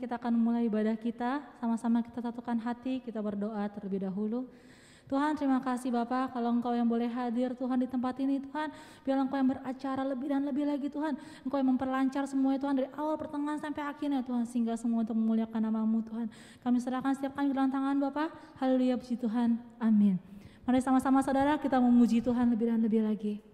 kita akan mulai ibadah kita. Sama-sama kita satukan hati, kita berdoa terlebih dahulu. Tuhan, terima kasih Bapak, kalau Engkau yang boleh hadir Tuhan di tempat ini Tuhan, biar Engkau yang beracara lebih dan lebih lagi Tuhan, Engkau yang memperlancar semuanya Tuhan dari awal pertengahan sampai akhirnya Tuhan, sehingga semua untuk memuliakan nama-Mu Tuhan. Kami serahkan setiap kami dalam tangan Bapak. Haleluya, puji Tuhan, amin. Mari sama-sama saudara kita memuji Tuhan lebih dan lebih lagi.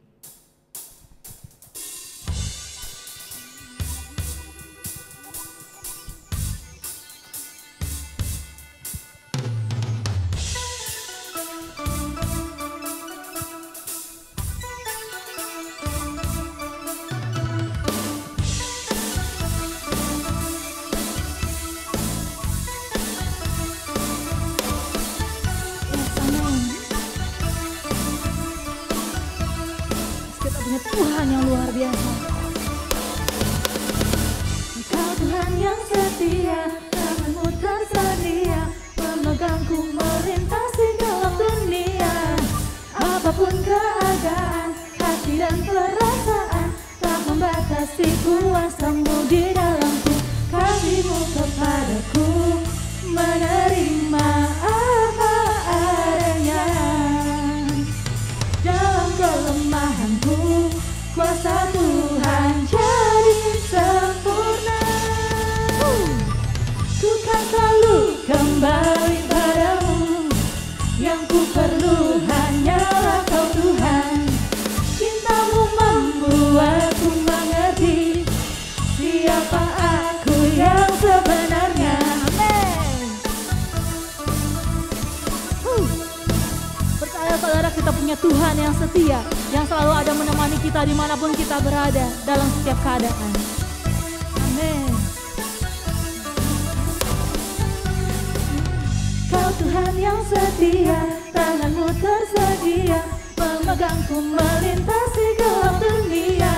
Tuhan yang luar biasa. Engkau Tuhan yang setia, tangan-Mu tersedia, memegangku melintasi gelap dunia. Apapun keadaan, hati dan perasaan, tak membatasi kuasa-Mu di dalamku. Kasih-Mu kepadaku, menerima apa adanya. Dalam kelemahanku, kuasa Tuhan jadi sempurna. Ku kan selalu kembali padamu, yang ku perlu hanyalah Kau Tuhan. Cinta-Mu membuatku mengerti siapa aku yang sebenarnya. Amin. Percaya saudara, kita punya Tuhan yang setia, yang selalu ada menemani kita dimanapun kita berada dalam setiap keadaan. Amin. Kau Tuhan yang setia, tangan-Mu tersedia, memegangku melintasi gelap dunia.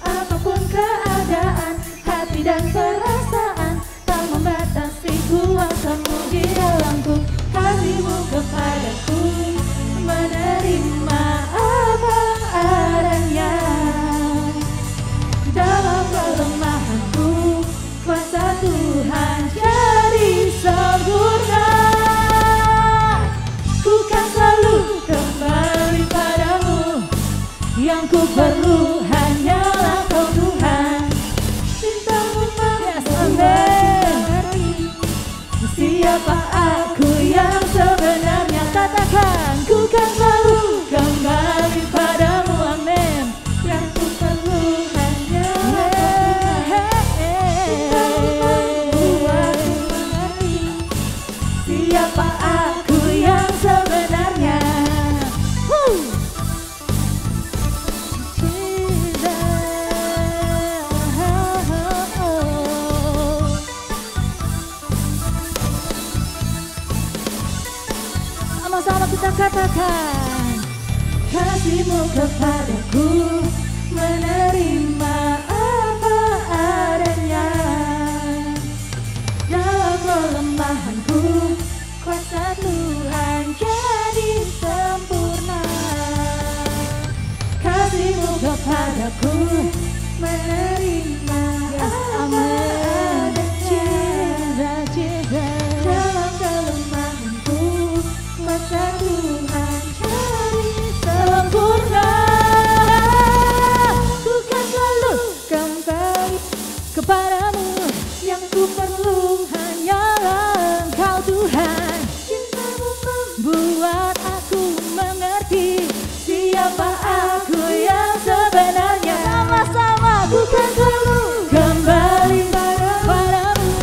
Apapun keadaan, hati dan perasaan, tak membatasi kuasa-Mu di dalamku. Kasih-Mu kepadaku, menerima apa adanya. Dalam kelemahanku, kuasa Tuhan jadi sempurna. Ku kan selalu kembali padamu, yang ku perlu hanyalah Kau Tuhan. Cinta-Mu mengerti siapa aku yang sebenarnya. Katakan, ku kan selalu kembali padamu, amin. Yang ku perlu hanyalah Cinta-Mu membuatku mengerti siapa aku yang sebenarnya. Sama-sama kita katakan, kasih-Mu kepadaku, menerima apa adanya. Dalam kelemahanku, kuasa Tuhan jadi sempurna. Kasih-Mu kepadaku, menerima apa adanya. Dalam kelemahanku, kuasa Tuhan jadi sempurna. Ku kan selalu kembali kepadamu, yang ku perlu hanyalah Engkau Tuhan. Cinta-Mu membuat aku mengerti siapa aku yang sebenarnya. Sama-sama, ku kan selalu kembali padamu,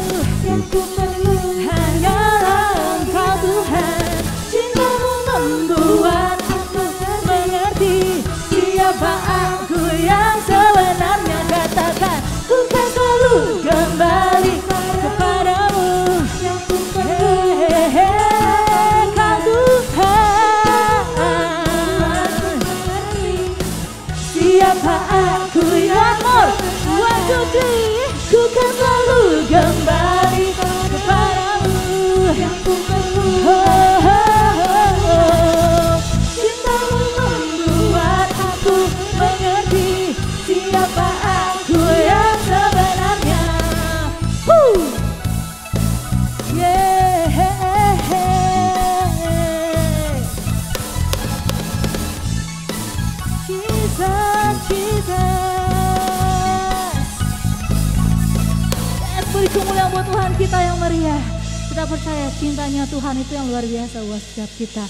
yang ku perlu hanyalah Engkau Tuhan. Cinta-Mu membuat aku mengerti siapa aku yang sebenarnya. Katakan, ku kan selalu buat Tuhan kita yang meriah. Kita percaya cintanya Tuhan itu yang luar biasa buat setiap kita.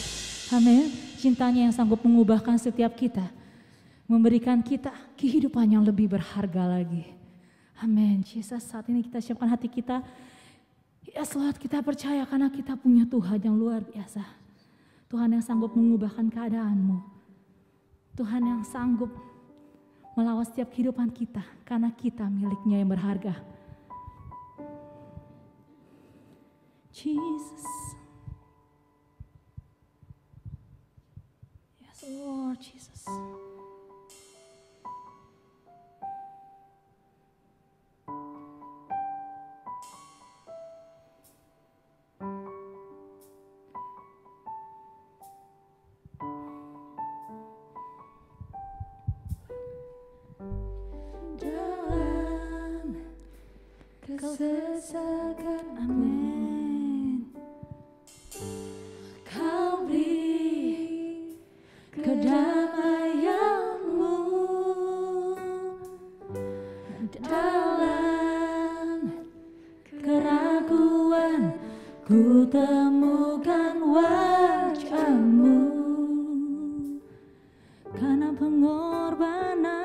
Amin. Cintanya yang sanggup mengubahkan setiap kita. Memberikan kita kehidupan yang lebih berharga lagi. Amin. Yesus, saat ini kita siapkan hati kita. Ya Lord, kita percaya karena kita punya Tuhan yang luar biasa. Tuhan yang sanggup mengubahkan keadaanmu. Tuhan yang sanggup melawan setiap kehidupan kita karena kita miliknya yang berharga. Jesus. Yes, Lord Jesus. Dalam kesesakan, amin. Kau beri kedamaianmu dalam keraguan, ku temukan wajahmu karena pengorbananmu.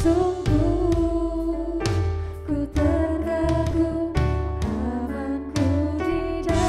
Sungguh ku terkagum amanku di dalam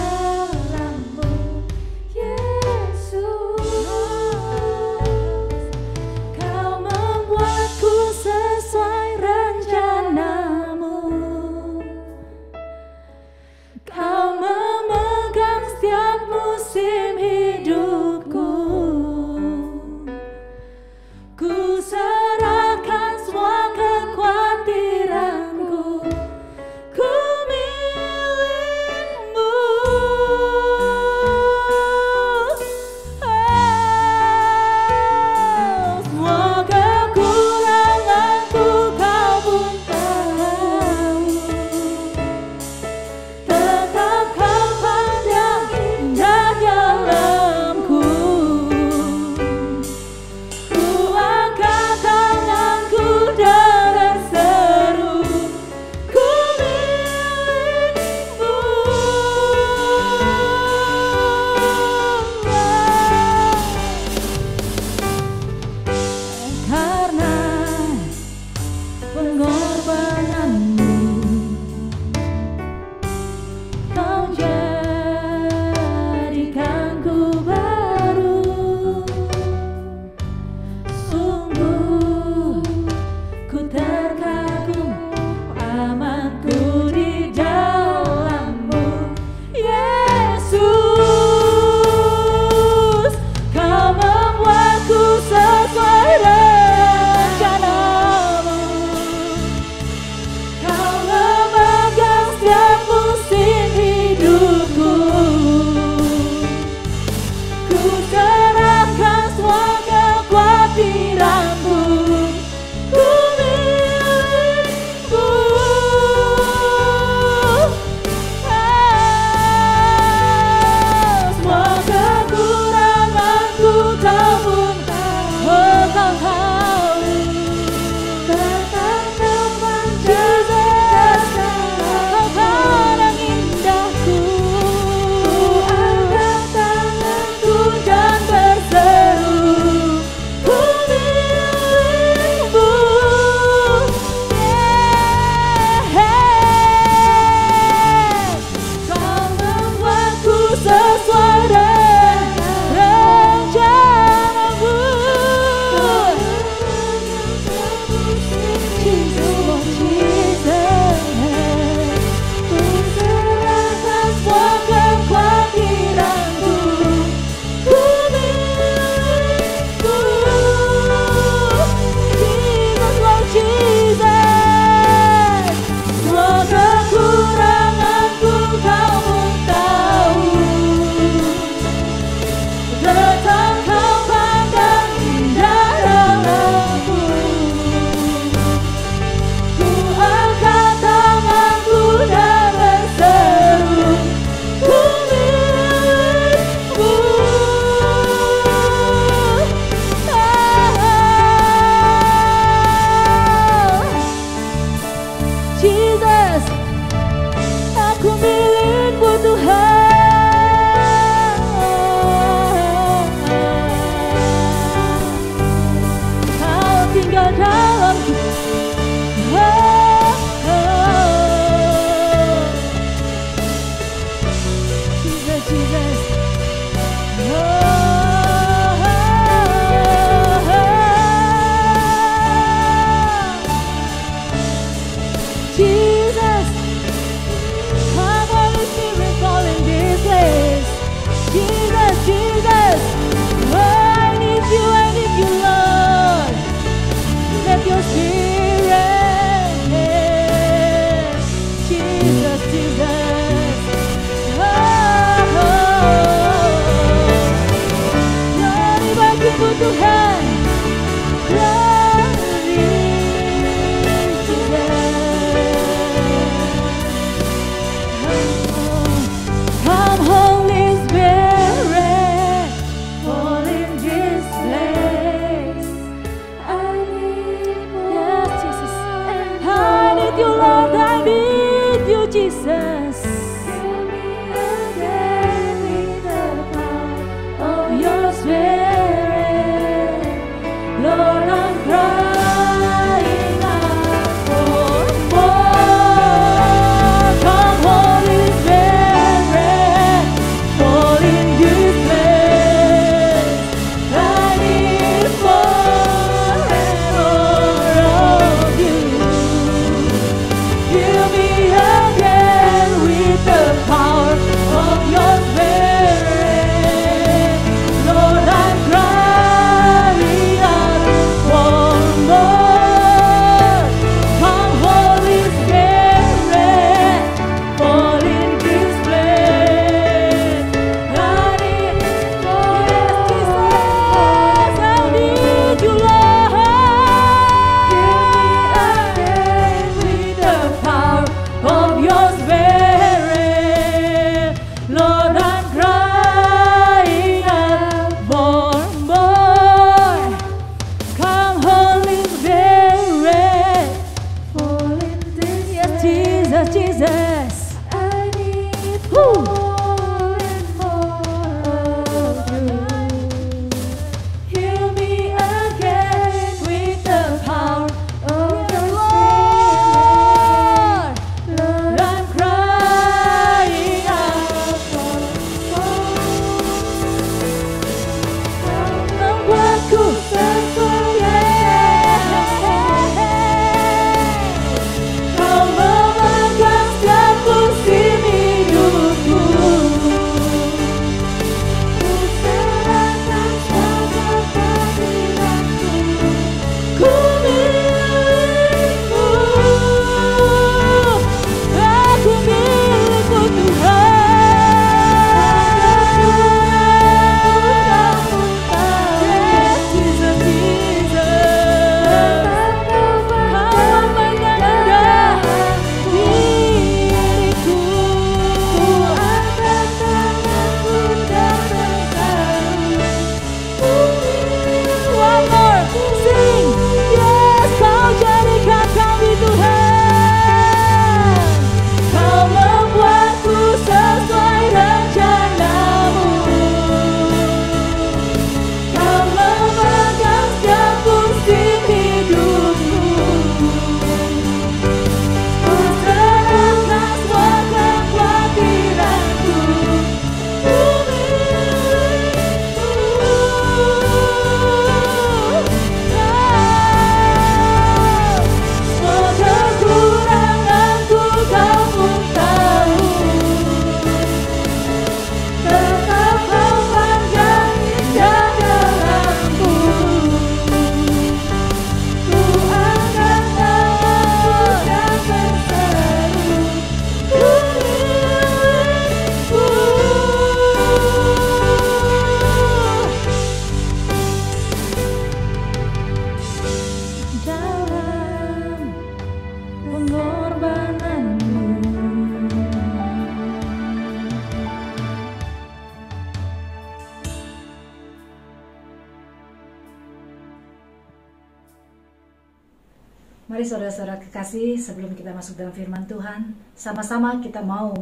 Mari saudara-saudara kekasih, sebelum kita masuk dalam firman Tuhan, sama-sama kita mau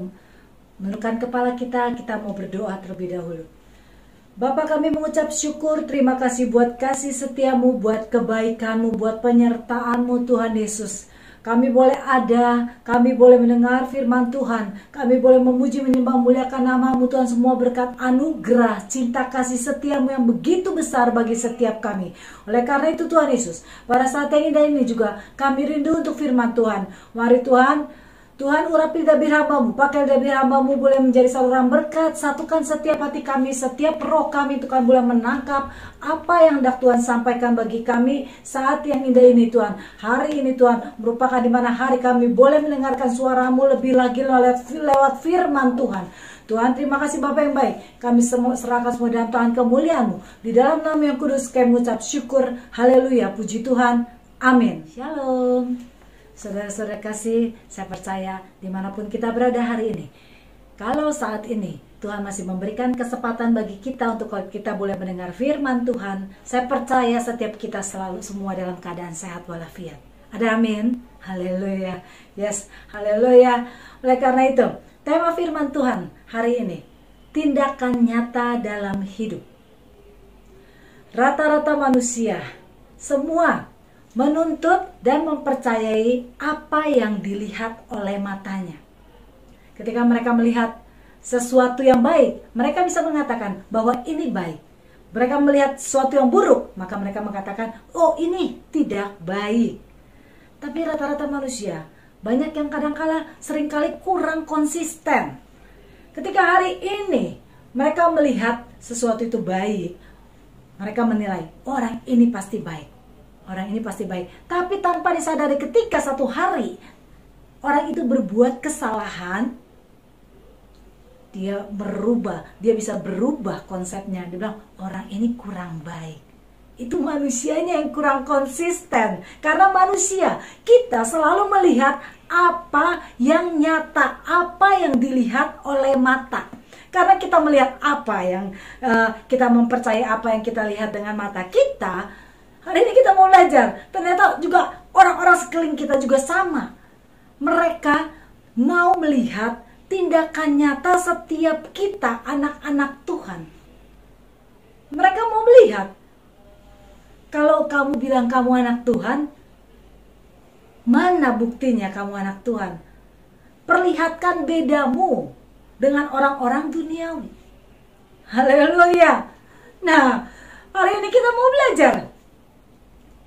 menundukkan kepala kita mau berdoa terlebih dahulu. Bapa, kami mengucap syukur, terima kasih buat kasih setiamu, buat kebaikanmu, buat penyertaanmu Tuhan Yesus. Kami boleh ada, kami boleh mendengar firman Tuhan, kami boleh memuji, menyembah, memuliakan nama-Mu Tuhan, semua berkat anugerah, cinta kasih setiamu yang begitu besar bagi setiap kami. Oleh karena itu Tuhan Yesus, pada saat yang indah ini juga kami rindu untuk firman Tuhan. Mari Tuhan urapi lidah hamba-Mu, pakai lidah hamba-Mu boleh menjadi saluran berkat, satukan setiap hati kami, setiap roh kami Tuhan boleh menangkap apa yang hendak Tuhan sampaikan bagi kami saat yang indah ini Tuhan. Hari ini Tuhan merupakan di mana hari kami boleh mendengarkan suara-Mu lebih lagi lewat firman Tuhan. Tuhan, terima kasih Bapa yang baik. Kami semua serahkan semua dalam tangan kemuliaan-Mu. Di dalam nama yang kudus kami mengucap syukur. Haleluya, puji Tuhan. Amin. Shalom. Saudara-saudara kasih, saya percaya dimanapun kita berada hari ini, kalau saat ini Tuhan masih memberikan kesempatan bagi kita untuk kita boleh mendengar firman Tuhan, saya percaya setiap kita selalu semua dalam keadaan sehat walafiat. Ada amin? Haleluya. Yes, haleluya. Oleh karena itu, tema firman Tuhan hari ini, tindakan nyata dalam hidup. Rata-rata manusia semua menuntut dan mempercayai apa yang dilihat oleh matanya. Ketika mereka melihat sesuatu yang baik, mereka bisa mengatakan bahwa ini baik. Mereka melihat sesuatu yang buruk, maka mereka mengatakan, oh ini tidak baik. Tapi rata-rata manusia, banyak yang kadang-kala seringkali kurang konsisten. Ketika hari ini mereka melihat sesuatu itu baik, mereka menilai, orang ini pasti baik. Orang ini pasti baik. Tapi tanpa disadari ketika satu hari orang itu berbuat kesalahan, dia bisa berubah konsepnya. Dia bilang, orang ini kurang baik. Itu manusianya yang kurang konsisten. Karena manusia, kita selalu melihat apa yang nyata, apa yang dilihat oleh mata. Karena kita melihat apa yang kita mempercayai apa yang kita lihat dengan mata kita. Hari ini kita mau belajar, ternyata juga orang-orang sekeliling kita juga sama. Mereka mau melihat tindakan nyata setiap kita anak-anak Tuhan. Mereka mau melihat, kalau kamu bilang kamu anak Tuhan, mana buktinya kamu anak Tuhan? Perlihatkan bedamu dengan orang-orang duniawi. Haleluya. Nah, hari ini kita mau belajar.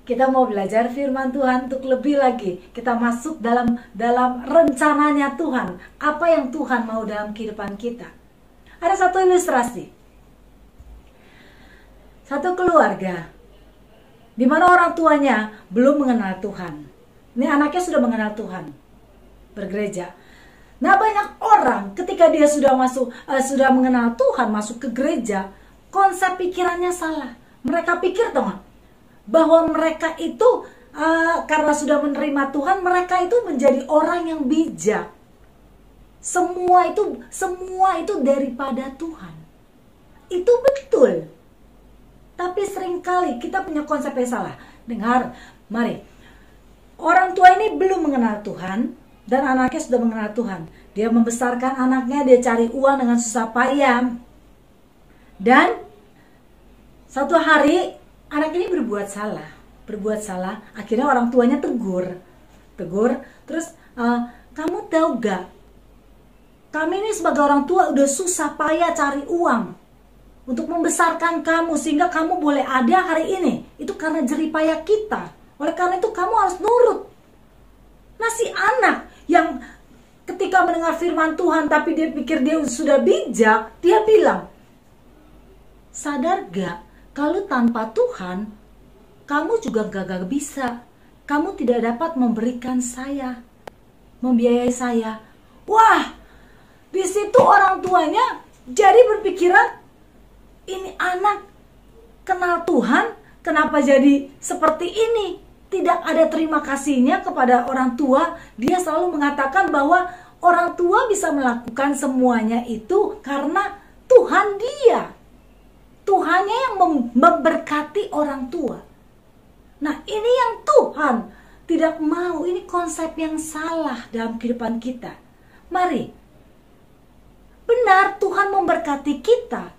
Kita mau belajar firman Tuhan untuk lebih lagi kita masuk dalam rencananya Tuhan. Apa yang Tuhan mau dalam kehidupan kita. Ada satu ilustrasi. Satu keluarga di mana orang tuanya belum mengenal Tuhan. Ini anaknya sudah mengenal Tuhan, bergereja. Nah, banyak orang ketika dia sudah mengenal Tuhan, masuk ke gereja, konsep pikirannya salah. Mereka pikir bahwa mereka itu karena sudah menerima Tuhan, mereka itu menjadi orang yang bijak. Semua itu daripada Tuhan. Itu betul. Tapi seringkali kita punya konsep yang salah. Dengar, mari. Orang tua ini belum mengenal Tuhan dan anaknya sudah mengenal Tuhan. Dia membesarkan anaknya, dia cari uang dengan susah payah. Dan satu hari anak ini berbuat salah, akhirnya orang tuanya tegur, terus kamu tahu gak, kami ini sebagai orang tua udah susah payah cari uang untuk membesarkan kamu sehingga kamu boleh ada hari ini, itu karena jerih payah kita, oleh karena itu kamu harus nurut. Nah, si anak yang ketika mendengar firman Tuhan tapi dia pikir dia sudah bijak, dia bilang, sadar gak, kalau tanpa Tuhan, kamu juga gak bisa. Kamu tidak dapat memberikan saya, membiayai saya. Wah, di situ orang tuanya jadi berpikiran, ini anak kenal Tuhan, kenapa jadi seperti ini? Tidak ada terima kasihnya kepada orang tua. Dia selalu mengatakan bahwa orang tua bisa melakukan semuanya itu karena Tuhan dia. Tuhannya yang memberkati orang tua. Nah, ini yang Tuhan tidak mau. Ini konsep yang salah dalam kehidupan kita. Mari, benar Tuhan memberkati kita.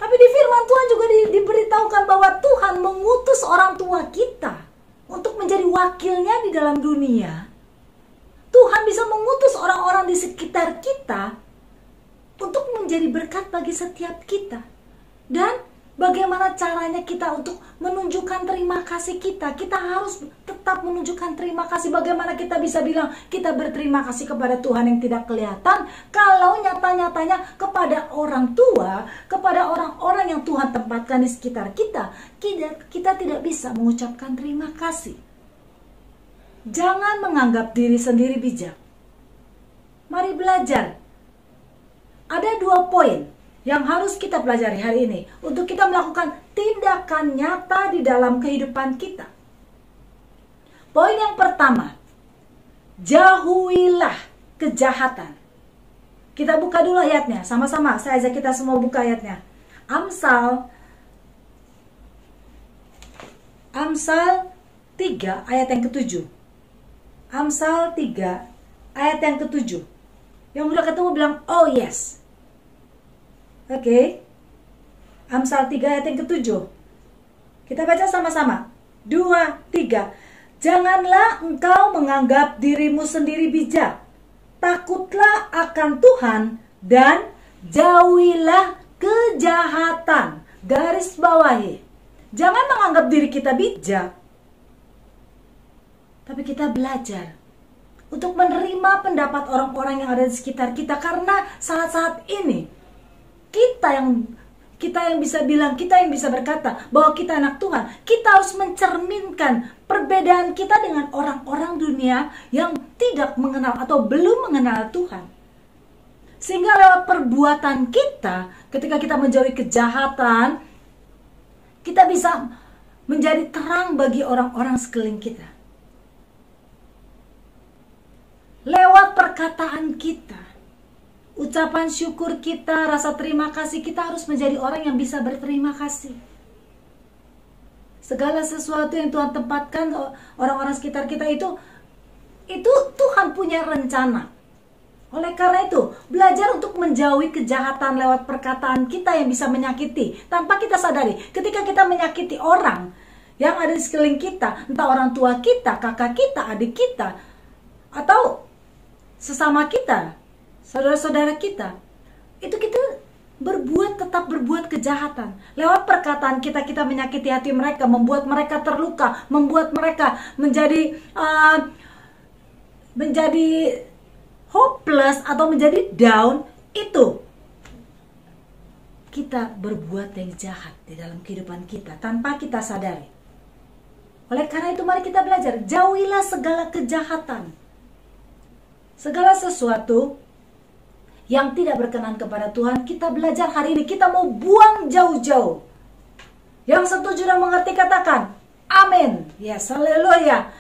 Tapi di firman Tuhan juga diberitahukan bahwa Tuhan mengutus orang tua kita untuk menjadi wakilnya di dalam dunia. Tuhan bisa mengutus orang-orang di sekitar kita untuk menjadi berkat bagi setiap kita. Dan bagaimana caranya kita untuk menunjukkan terima kasih kita? Kita harus tetap menunjukkan terima kasih. Bagaimana kita bisa bilang kita berterima kasih kepada Tuhan yang tidak kelihatan kalau nyata-nyatanya kepada orang tua, kepada orang-orang yang Tuhan tempatkan di sekitar kita, kita tidak bisa mengucapkan terima kasih. Jangan menganggap diri sendiri bijak. Mari belajar. Ada 2 poin yang harus kita pelajari hari ini untuk kita melakukan tindakan nyata di dalam kehidupan kita. Poin yang pertama, jauhilah kejahatan. Kita buka dulu ayatnya, sama-sama. Saya ajak kita semua buka ayatnya. Amsal 3 ayat yang ke-7. Amsal 3 ayat yang ke-7. Yang udah ketemu bilang, oh yes. Oke. Amsal 3 ayat yang ke-7. Kita baca sama-sama. 2, 3. Janganlah engkau menganggap dirimu sendiri bijak. Takutlah akan Tuhan dan jauhilah kejahatan. Garis bawahi. Jangan menganggap diri kita bijak. Tapi kita belajar untuk menerima pendapat orang-orang yang ada di sekitar kita. Karena saat-saat ini kita yang bisa bilang, kita yang bisa berkata bahwa kita anak Tuhan. Kita harus mencerminkan perbedaan kita dengan orang-orang dunia yang tidak mengenal atau belum mengenal Tuhan. Sehingga lewat perbuatan kita, ketika kita menjauhi kejahatan, kita bisa menjadi terang bagi orang-orang sekeliling kita. Lewat perkataan kita, ucapan syukur kita, rasa terima kasih, kita harus menjadi orang yang bisa berterima kasih. Segala sesuatu yang Tuhan tempatkan orang-orang sekitar kita itu Tuhan punya rencana. Oleh karena itu, belajar untuk menjauhi kejahatan lewat perkataan kita yang bisa menyakiti tanpa kita sadari. Ketika kita menyakiti orang yang ada di sekeliling kita, entah orang tua kita, kakak kita, adik kita, atau sesama kita, saudara-saudara kita, itu kita tetap berbuat kejahatan. Lewat perkataan kita menyakiti hati mereka, membuat mereka terluka, membuat mereka menjadi hopeless atau menjadi down. Itu kita berbuat yang jahat di dalam kehidupan kita tanpa kita sadari. Oleh karena itu, mari kita belajar, jauhilah segala kejahatan. Segala sesuatu yang tidak berkenan kepada Tuhan, kita belajar hari ini. Kita mau buang jauh-jauh. Yang setuju dan mengerti katakan amin. Yes, haleluya.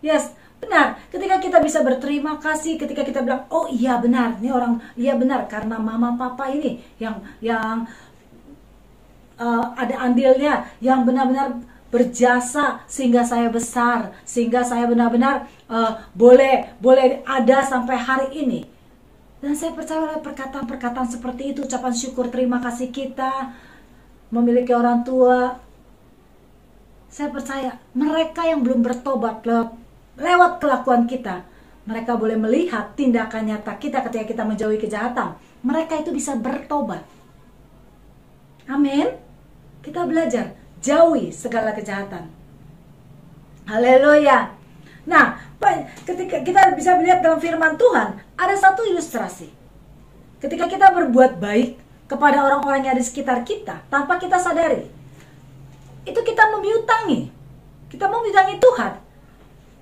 Yes, benar. Ketika kita bisa berterima kasih, ketika kita bilang, oh iya benar, ini orang, iya benar, karena mama papa ini yang ada andilnya, yang benar-benar berjasa sehingga saya besar, sehingga saya benar-benar boleh ada sampai hari ini. Dan saya percaya oleh perkataan-perkataan seperti itu, ucapan syukur terima kasih kita memiliki orang tua, saya percaya mereka yang belum bertobat lewat kelakuan kita, mereka boleh melihat tindakan nyata kita ketika kita menjauhi kejahatan. Mereka itu bisa bertobat. Amin. Kita belajar jauhi segala kejahatan. Haleluya. Nah, ketika kita bisa melihat dalam firman Tuhan, ada satu ilustrasi. Ketika kita berbuat baik kepada orang-orang yang ada di sekitar kita, tanpa kita sadari, itu kita membiutangi. Kita membiutangi Tuhan.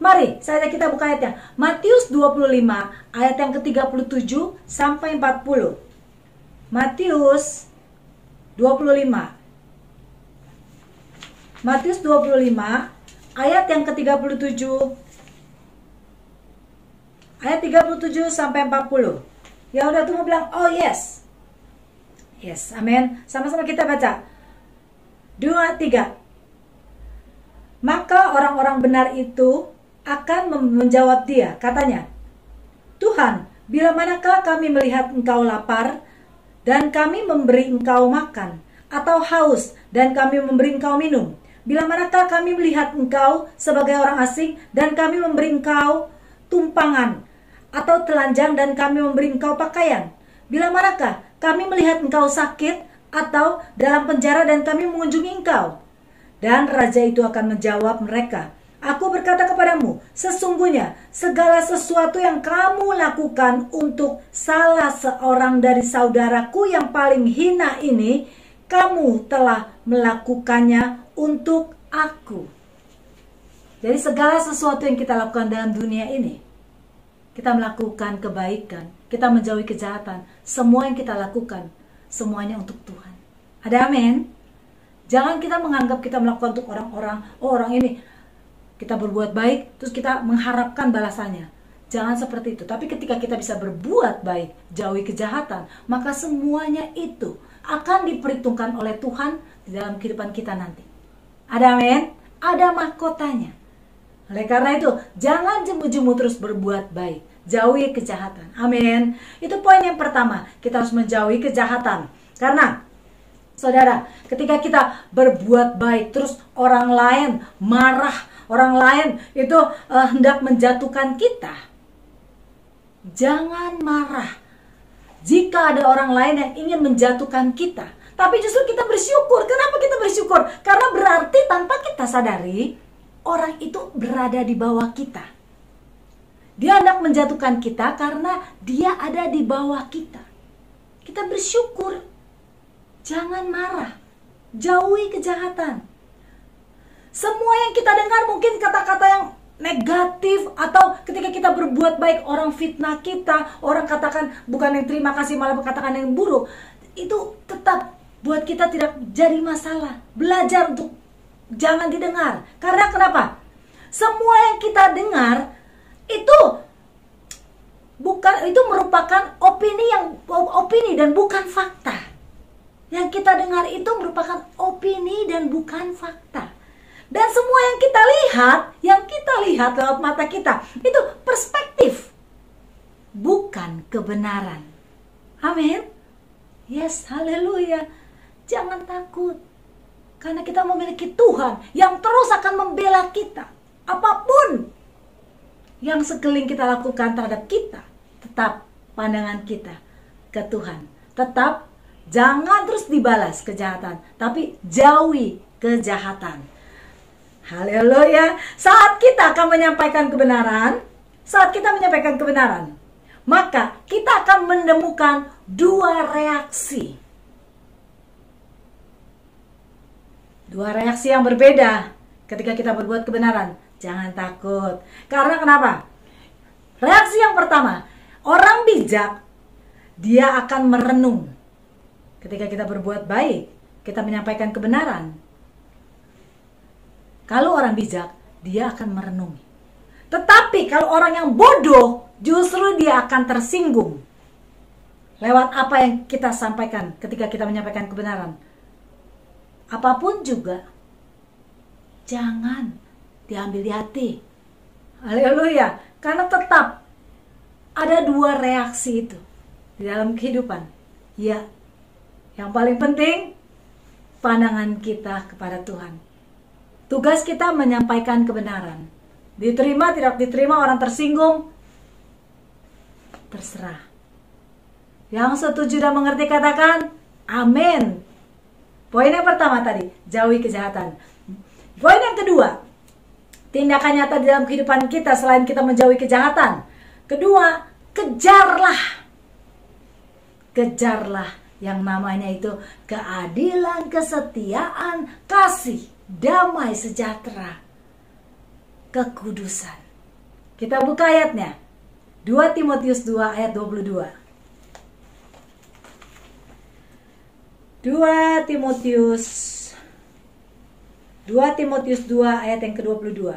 Mari, kita buka ayatnya. Matius 25, ayat yang ke-37 sampai 40. Matius 25. Matius 25 ayat yang ke-37, ayat 37 sampai 40. Ya udah tuh mau bilang oh yes. Yes, amin. Sama-sama kita baca. 2, 3. Maka orang-orang benar itu akan menjawab dia, katanya, Tuhan, bila manakah kami melihat engkau lapar dan kami memberi engkau makan, atau haus dan kami memberi engkau minum? Bila manakah kami melihat engkau sebagai orang asing dan kami memberi engkau tumpangan atau telanjang dan kami memberi engkau pakaian? Bila manakah kami melihat engkau sakit atau dalam penjara dan kami mengunjungi engkau? Dan raja itu akan menjawab mereka, Aku berkata kepadamu, sesungguhnya segala sesuatu yang kamu lakukan untuk salah seorang dari saudaraku yang paling hina ini, kamu telah melakukannya untuk aku. Jadi segala sesuatu yang kita lakukan dalam dunia ini, kita melakukan kebaikan, kita menjauhi kejahatan, semua yang kita lakukan, semuanya untuk Tuhan. Ada amin? Jangan kita menganggap kita melakukan untuk orang-orang, oh orang ini, kita berbuat baik, terus kita mengharapkan balasannya. Jangan seperti itu. Tapi ketika kita bisa berbuat baik, jauhi kejahatan, maka semuanya itu akan diperhitungkan oleh Tuhan di dalam kehidupan kita nanti. Ada amin? Ada mahkotanya. Oleh karena itu, jangan jemu-jemu terus berbuat baik. Jauhi kejahatan. Amin. Itu poin yang pertama. Kita harus menjauhi kejahatan. Karena saudara, ketika kita berbuat baik, terus orang lain marah, orang lain itu hendak menjatuhkan kita, jangan marah. Jika ada orang lain yang ingin menjatuhkan kita, tapi justru kita bersyukur. Kenapa kita bersyukur? Karena berarti tanpa kita sadari, orang itu berada di bawah kita. Dia hendak menjatuhkan kita karena dia ada di bawah kita. Kita bersyukur. Jangan marah. Jauhi kejahatan. Semua yang kita dengar mungkin kata-kata yang negatif, atau ketika kita berbuat baik orang fitnah kita, orang katakan bukan yang terima kasih malah katakan yang buruk, itu tetap buat kita tidak jadi masalah. Belajar untuk jangan didengar. Karena kenapa? Semua yang kita dengar itu merupakan opini dan bukan fakta. Yang kita dengar itu merupakan opini dan bukan fakta. Dan semua yang kita lihat lewat mata kita, itu perspektif, bukan kebenaran. Amin. Yes, haleluya. Jangan takut. Karena kita memiliki Tuhan yang terus akan membela kita. Apapun yang sekeliling kita lakukan terhadap kita, tetap pandangan kita ke Tuhan. Tetap jangan terus dibalas kejahatan, tapi jauhi kejahatan. Haleluya. Saat kita akan menyampaikan kebenaran, maka kita akan menemukan dua reaksi. Dua reaksi yang berbeda ketika kita berbuat kebenaran. Jangan takut. Karena kenapa? Reaksi yang pertama, orang bijak, dia akan merenung. Ketika kita berbuat baik, kita menyampaikan kebenaran. Kalau orang bijak, dia akan merenungi. Tetapi kalau orang yang bodoh, justru dia akan tersinggung lewat apa yang kita sampaikan ketika kita menyampaikan kebenaran. Apapun juga, jangan diambil di hati. Haleluya. Karena tetap ada dua reaksi itu di dalam kehidupan. Ya, yang paling penting, pandangan kita kepada Tuhan. Tugas kita menyampaikan kebenaran. Diterima, tidak diterima, orang tersinggung, terserah. Yang setuju dan mengerti katakan, amin. Poin yang pertama tadi, jauhi kejahatan. Poin yang kedua, tindakan nyata di dalam kehidupan kita selain kita menjauhi kejahatan. Kedua, kejarlah. Kejarlah yang namanya itu keadilan, kesetiaan, kasih, damai, sejahtera, kekudusan. Kita buka ayatnya. 2 Timotius 2 ayat 22. 2 Timotius 2 ayat yang ke-22.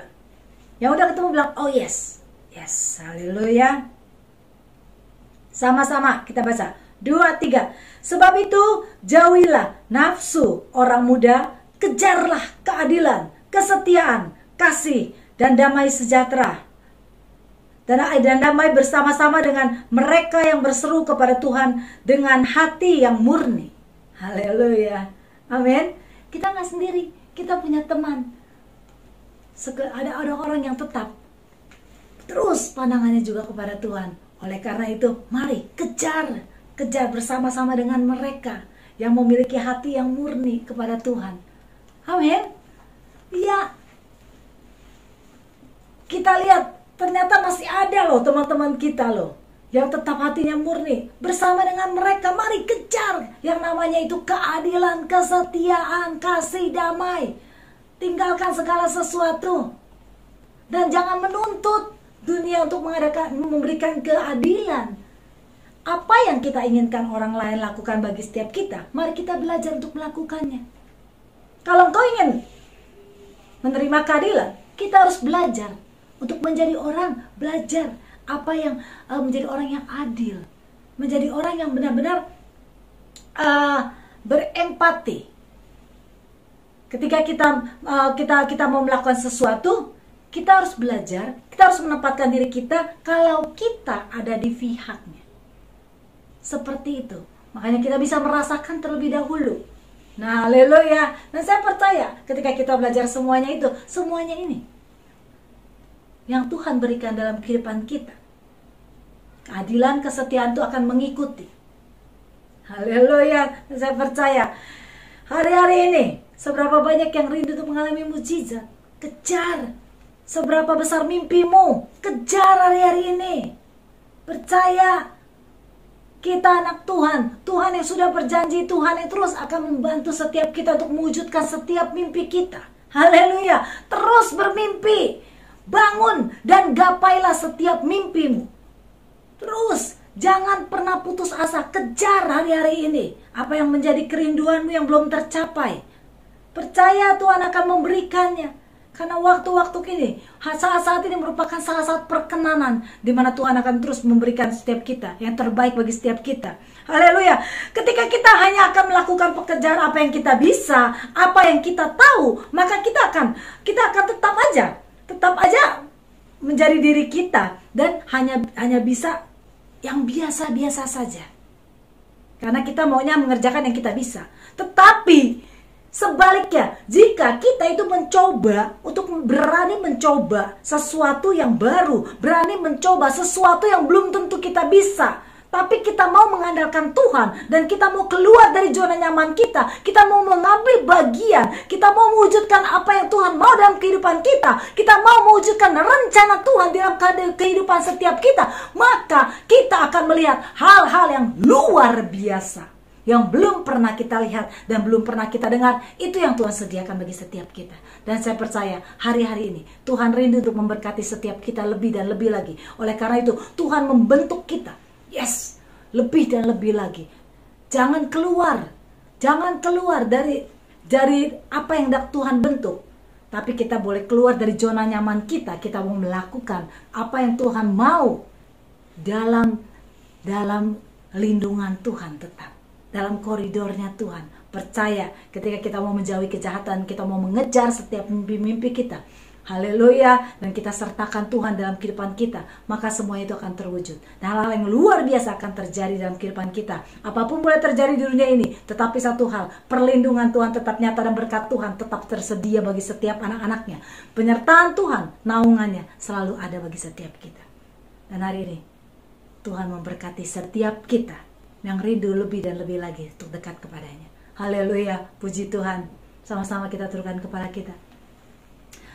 Yang udah ketemu bilang, oh yes. Yes, haleluya. Sama-sama kita baca. 2, 3. Sebab itu jauhilah nafsu orang muda, kejarlah keadilan, kesetiaan, kasih, dan damai sejahtera. Dan damai bersama-sama dengan mereka yang berseru kepada Tuhan dengan hati yang murni. Haleluya. Amin. Kita nggak sendiri, kita punya teman. Ada orang yang tetap terus pandangannya juga kepada Tuhan. Oleh karena itu, mari kejar bersama-sama dengan mereka yang memiliki hati yang murni kepada Tuhan. Amin. Ya, kita lihat ternyata masih ada loh teman-teman kita loh yang tetap hatinya murni. Bersama dengan mereka mari kejar yang namanya itu keadilan, kesetiaan, kasih, damai. Tinggalkan segala sesuatu dan jangan menuntut dunia untuk memberikan keadilan. Apa yang kita inginkan orang lain lakukan bagi setiap kita, mari kita belajar untuk melakukannya. Kalau engkau ingin menerima keadilan, kita harus belajar untuk menjadi orang, belajar apa yang menjadi orang yang adil, menjadi orang yang benar-benar berempati. Ketika kita mau melakukan sesuatu, kita harus belajar, kita harus menempatkan diri kita kalau kita ada di pihaknya. Seperti itu. Makanya kita bisa merasakan terlebih dahulu. Nah, haleluya. Dan saya percaya ketika kita belajar semuanya ini yang Tuhan berikan dalam kehidupan kita, keadilan, kesetiaan itu akan mengikuti. Haleluya. Dan saya percaya hari-hari ini seberapa banyak yang rindu untuk mengalami mukjizat, kejar. Seberapa besar mimpimu, kejar hari-hari ini. Percaya, kita anak Tuhan, Tuhan yang sudah berjanji, Tuhan yang terus akan membantu setiap kita untuk mewujudkan setiap mimpi kita. Haleluya. Terus bermimpi, bangun dan gapailah setiap mimpimu. Terus, jangan pernah putus asa, kejar hari-hari ini. Apa yang menjadi kerinduanmu yang belum tercapai, percaya Tuhan akan memberikannya. Karena waktu-waktu ini, saat-saat ini merupakan saat-saat perkenanan di mana Tuhan akan terus memberikan setiap kita yang terbaik bagi setiap kita. Haleluya. Ketika kita hanya akan melakukan pekerjaan apa yang kita bisa, apa yang kita tahu, maka kita akan tetap aja menjadi diri kita dan hanya bisa yang biasa-biasa saja. Karena kita maunya mengerjakan yang kita bisa. Tetapi sebaliknya, jika kita itu mencoba untuk berani mencoba sesuatu yang baru, berani mencoba sesuatu yang belum tentu kita bisa, tapi kita mau mengandalkan Tuhan dan kita mau keluar dari zona nyaman kita mau mengambil bagian, kita mau mewujudkan apa yang Tuhan mau dalam kehidupan kita mau mewujudkan rencana Tuhan dalam kehidupan setiap kita, maka kita akan melihat hal-hal yang luar biasa yang belum pernah kita lihat dan belum pernah kita dengar. Itu yang Tuhan sediakan bagi setiap kita. Dan saya percaya hari-hari ini Tuhan rindu untuk memberkati setiap kita lebih dan lebih lagi. Oleh karena itu Tuhan membentuk kita, yes, lebih dan lebih lagi. Jangan keluar dari apa yang Tuhan bentuk. Tapi kita boleh keluar dari zona nyaman kita. Kita mau melakukan apa yang Tuhan mau dalam lindungan Tuhan, tetap dalam koridornya Tuhan. Percaya, ketika kita mau menjauhi kejahatan, kita mau mengejar setiap mimpi-mimpi kita, haleluya, dan kita sertakan Tuhan dalam kehidupan kita, maka semua itu akan terwujud. Dan hal-hal yang luar biasa akan terjadi dalam kehidupan kita. Apapun boleh terjadi di dunia ini, tetapi satu hal, perlindungan Tuhan tetap nyata dan berkat Tuhan tetap tersedia bagi setiap anak-anaknya. Penyertaan Tuhan, naungannya selalu ada bagi setiap kita. Dan hari ini Tuhan memberkati setiap kita yang rindu lebih dan lebih lagi untuk dekat kepadanya. Haleluya, puji Tuhan. Sama-sama kita turunkan kepala kita.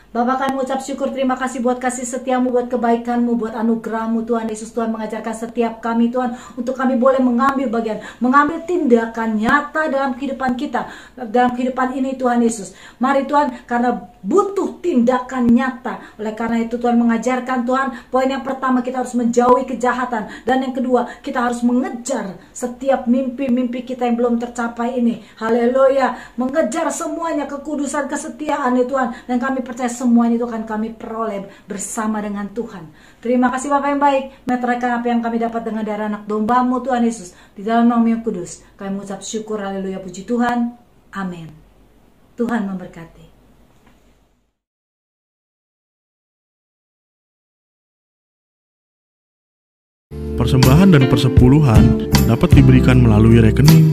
Bapa, kami mengucap syukur, terima kasih buat kasih setiamu, buat kebaikanmu, buat anugerahmu Tuhan Yesus. Tuhan mengajarkan setiap kami Tuhan, untuk kami boleh mengambil bagian, mengambil tindakan nyata dalam kehidupan kita, dalam kehidupan ini Tuhan Yesus. Mari Tuhan, karena butuh tindakan nyata. Oleh karena itu Tuhan mengajarkan Tuhan, poin yang pertama kita harus menjauhi kejahatan. Dan yang kedua, kita harus mengejar setiap mimpi-mimpi kita yang belum tercapai ini. Haleluya, mengejar semuanya, kekudusan, kesetiaan ya Tuhan. Dan kami percaya semuanya itu akan kami peroleh bersama dengan Tuhan. Terima kasih Bapak yang baik, meteraikan apa yang kami dapat dengan darah anak domba-Mu Tuhan Yesus. Di dalam nama yang kudus, kami mengucap syukur, haleluya, puji Tuhan. Amin. Tuhan memberkati. persembahan dan persepuluhan dapat diberikan melalui rekening.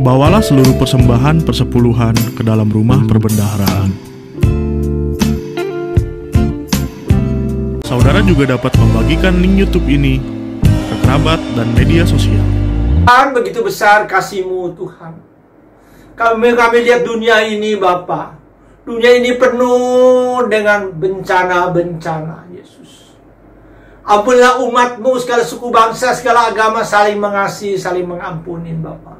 Bawalah seluruh persembahan persepuluhan ke dalam rumah perbendaharaan. Saudara juga dapat membagikan link YouTube ini ke kerabat dan media sosial. Tuhan, begitu besar kasih-Mu Tuhan. Kami lihat dunia ini Bapa. Dunia ini penuh dengan bencana-bencana, Yesus. Ampunilah umat-Mu, segala suku bangsa, segala agama saling mengasihi, saling mengampuni Bapa.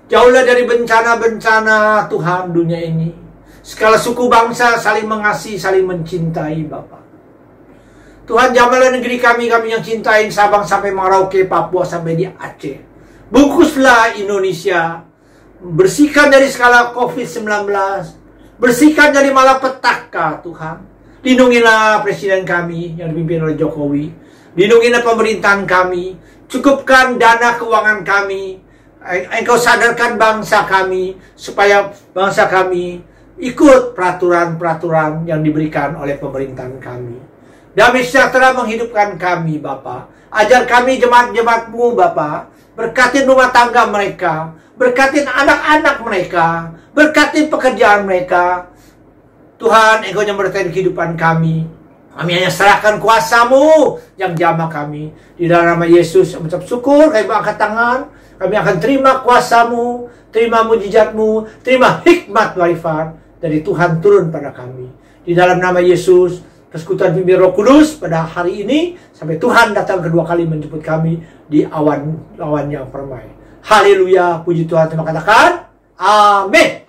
Jauhlah dari bencana-bencana Tuhan dunia ini. Segala suku bangsa saling mengasihi, saling mencintai Bapa. Tuhan, jamahlah negeri kami yang cintain Sabang sampai Merauke, Papua sampai di Aceh. Bungkuslah Indonesia. Bersihkan dari skala COVID-19. Bersihkan dari malapetaka Tuhan. Lindungilah presiden kami yang dipimpin oleh Jokowi. Lindungilah pemerintahan kami. Cukupkan dana keuangan kami. Engkau sadarkan bangsa kami supaya bangsa kami ikut peraturan-peraturan yang diberikan oleh pemerintahan kami. Damai sejahtera menghidupkan kami Bapa. Ajar kami jemaat-jemaat-Mu Bapa. Berkatin rumah tangga mereka. Berkatin anak-anak mereka. Berkatin pekerjaan mereka. Tuhan, Engkau yang menyertai kehidupan kami. Kami hanya serahkan kuasa-Mu yang jamah kami. Di dalam nama Yesus, mengucap syukur, kami angkat tangan. Kami akan terima kuasa-Mu, terima mujizat-Mu, terima hikmat warifan dari Tuhan turun pada kami. Di dalam nama Yesus, persekutuan pimpin Roh Kudus pada hari ini, sampai Tuhan datang kedua kali menjemput kami di awan yang permai. Haleluya, puji Tuhan, terima katakan, amin.